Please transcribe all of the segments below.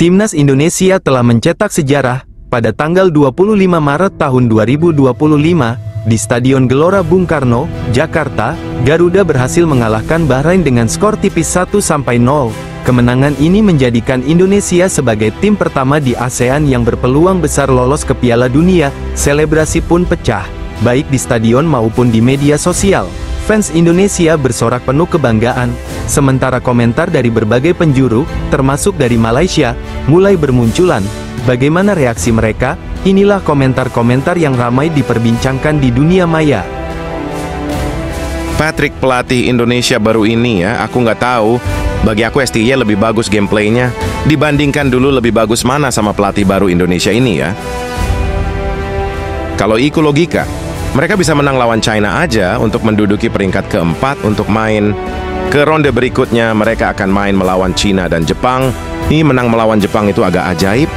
Timnas Indonesia telah mencetak sejarah pada tanggal 25 Maret tahun 2025 di Stadion Gelora Bung Karno, Jakarta. Garuda berhasil mengalahkan Bahrain dengan skor tipis 1-0. Kemenangan ini menjadikan Indonesia sebagai tim pertama di ASEAN yang berpeluang besar lolos ke Piala Dunia. Selebrasi pun pecah, baik di stadion maupun di media sosial. Fans Indonesia bersorak penuh kebanggaan, sementara komentar dari berbagai penjuru, termasuk dari Malaysia, mulai bermunculan. Bagaimana reaksi mereka? Inilah komentar-komentar yang ramai diperbincangkan di dunia maya. Patrick pelatih Indonesia baru ini ya, aku nggak tahu. Bagi aku STY lebih bagus gameplaynya. Dibandingkan dulu lebih bagus mana sama pelatih baru Indonesia ini ya. Kalau ikut logika, mereka bisa menang lawan China aja untuk menduduki peringkat keempat untuk main ke ronde berikutnya. Mereka akan main melawan China dan Jepang. Ini menang melawan Jepang itu agak ajaib.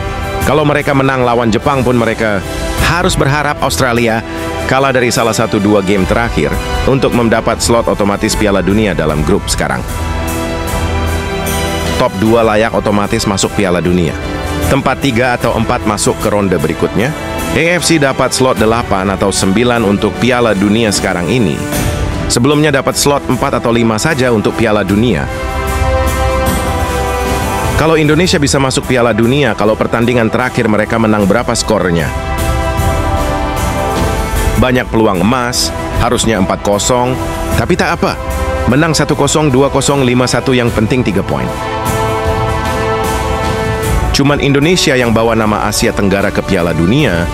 Kalau mereka menang lawan Jepang pun mereka harus berharap Australia kalah dari salah satu dua game terakhir untuk mendapat slot otomatis Piala Dunia dalam grup sekarang. Top 2 layak otomatis masuk Piala Dunia. Tempat 3 atau 4 masuk ke ronde berikutnya. AFC dapat slot 8 atau 9 untuk Piala Dunia sekarang ini. Sebelumnya dapat slot 4 atau 5 saja untuk Piala Dunia. Kalau Indonesia bisa masuk Piala Dunia, kalau pertandingan terakhir mereka menang berapa skornya? Banyak peluang emas, harusnya 4-0, tapi tak apa. Menang 1-0, 2-0, 5-1, yang penting 3 poin. Cuman Indonesia yang bawa nama Asia Tenggara ke Piala Dunia.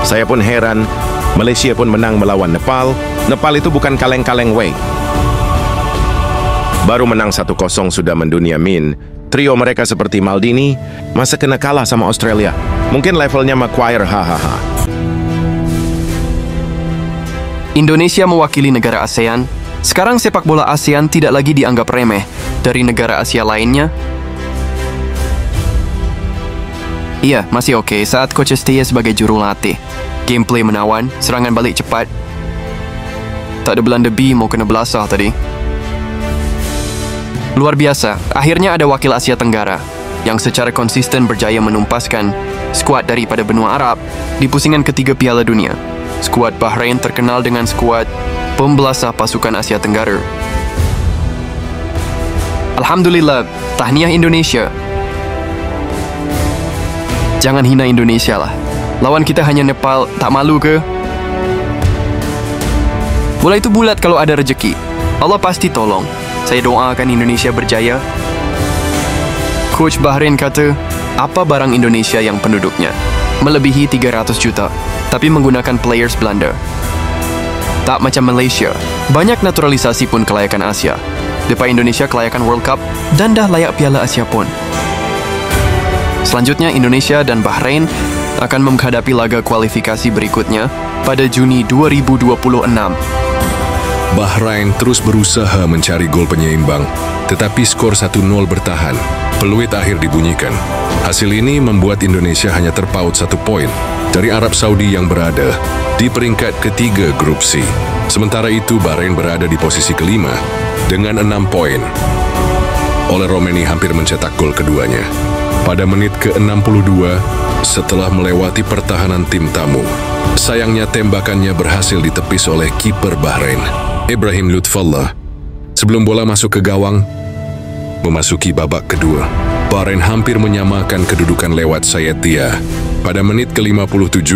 Saya pun heran, Malaysia pun menang melawan Nepal. Nepal itu bukan kaleng-kaleng wey. Baru menang 1-0 sudah mendunia min. Trio mereka seperti Maldini, masa kena kalah sama Australia? Mungkin levelnya Maguire, hahaha. Indonesia mewakili negara ASEAN. Sekarang sepak bola ASEAN tidak lagi dianggap remeh dari negara Asia lainnya. Iya, masih oke saat Coach STY sebagai juru latih. Gameplay menawan, serangan balik cepat. Tak ada Belanda B mau kena belasah tadi. Luar biasa, akhirnya ada wakil Asia Tenggara yang secara konsisten berjaya menumpaskan skuad daripada benua Arab di pusingan ketiga Piala Dunia. Skuad Bahrain terkenal dengan skuad pembelasah pasukan Asia Tenggara. Alhamdulillah, tahniah Indonesia. Jangan hina Indonesia lah. Lawan kita hanya Nepal, tak malu ke? Bola itu bulat kalau ada rezeki. Allah pasti tolong. Saya doakan Indonesia berjaya. Coach Bahrain kata, apa barang Indonesia yang penduduknya melebihi 300 juta, tapi menggunakan players Belanda. Tak macam Malaysia, banyak naturalisasi pun kelayakan Asia. Depan Indonesia kelayakan World Cup dan dah layak Piala Asia pun. Selanjutnya Indonesia dan Bahrain akan menghadapi laga kualifikasi berikutnya pada Juni 2026. Bahrain terus berusaha mencari gol penyeimbang, tetapi skor 1-0 bertahan. Peluit akhir dibunyikan. Hasil ini membuat Indonesia hanya terpaut 1 poin dari Arab Saudi yang berada di peringkat ketiga grup C. Sementara itu Bahrain berada di posisi kelima dengan 6 poin. Oleh Romeni hampir mencetak gol keduanya pada menit ke-62 setelah melewati pertahanan tim tamu. Sayangnya tembakannya berhasil ditepis oleh kiper Bahrain, Ibrahim Lutfallah. Sebelum bola masuk ke gawang, memasuki babak kedua, Bahrain hampir menyamakan kedudukan lewat Sayetia pada menit ke-57,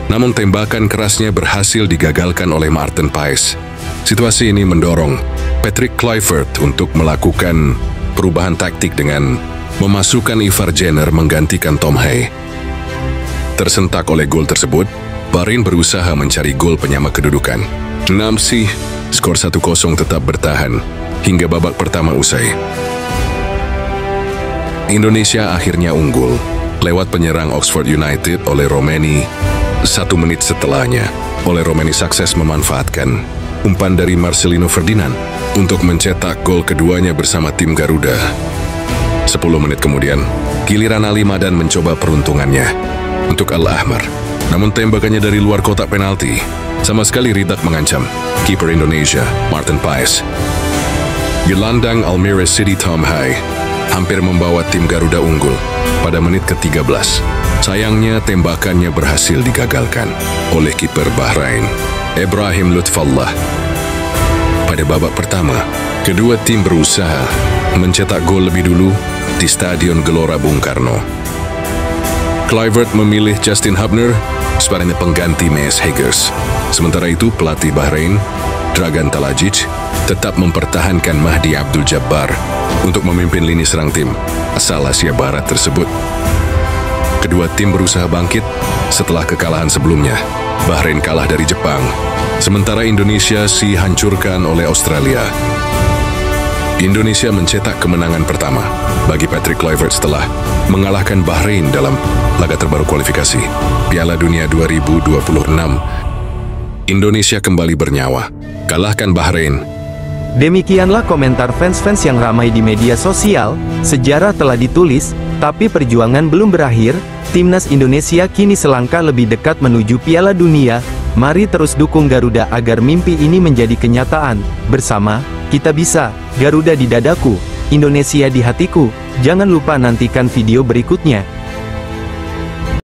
namun tembakan kerasnya berhasil digagalkan oleh Martin Paes. Situasi ini mendorong Patrick Kluivert untuk melakukan perubahan taktik dengan memasukkan Ivar Jenner menggantikan Tom Hay. Tersentak oleh gol tersebut, Bahrain berusaha mencari gol penyama kedudukan. Namun, skor 1-0 tetap bertahan hingga babak pertama usai. Indonesia akhirnya unggul lewat penyerang Oxford United oleh Romeni. 1 menit setelahnya, oleh Romeni sukses memanfaatkan umpan dari Marcelino Ferdinand untuk mencetak gol keduanya bersama tim Garuda. 10 menit kemudian, giliran Ali Madan mencoba peruntungannya untuk Al-Ahmar. Namun tembakannya dari luar kotak penalti sama sekali tidak mengancam kiper Indonesia, Martin Paes. Gelandang Almere City Tom Hay hampir membawa tim Garuda unggul pada menit ke-13. Sayangnya tembakannya berhasil digagalkan oleh kiper Bahrain, Ibrahim Lutfallah. Pada babak pertama, kedua tim berusaha mencetak gol lebih dulu di Stadion Gelora Bung Karno. Kluivert memilih Justin Hubner sebagai pengganti Mees Hegers. Sementara itu, pelatih Bahrain, Dragan Talajic, tetap mempertahankan Mahdi Abdul Jabbar untuk memimpin lini serang tim asal Asia Barat tersebut. Kedua tim berusaha bangkit setelah kekalahan sebelumnya. Bahrain kalah dari Jepang, sementara Indonesia dihancurkan oleh Australia. Indonesia mencetak kemenangan pertama bagi Patrick Kluivert setelah mengalahkan Bahrain dalam laga terbaru kualifikasi Piala Dunia 2026. Indonesia kembali bernyawa, kalahkan Bahrain. Demikianlah komentar fans-fans yang ramai di media sosial. Sejarah telah ditulis, tapi perjuangan belum berakhir. Timnas Indonesia kini selangkah lebih dekat menuju Piala Dunia. Mari terus dukung Garuda agar mimpi ini menjadi kenyataan. Bersama, kita bisa. Garuda di dadaku, Indonesia di hatiku. Jangan lupa nantikan video berikutnya.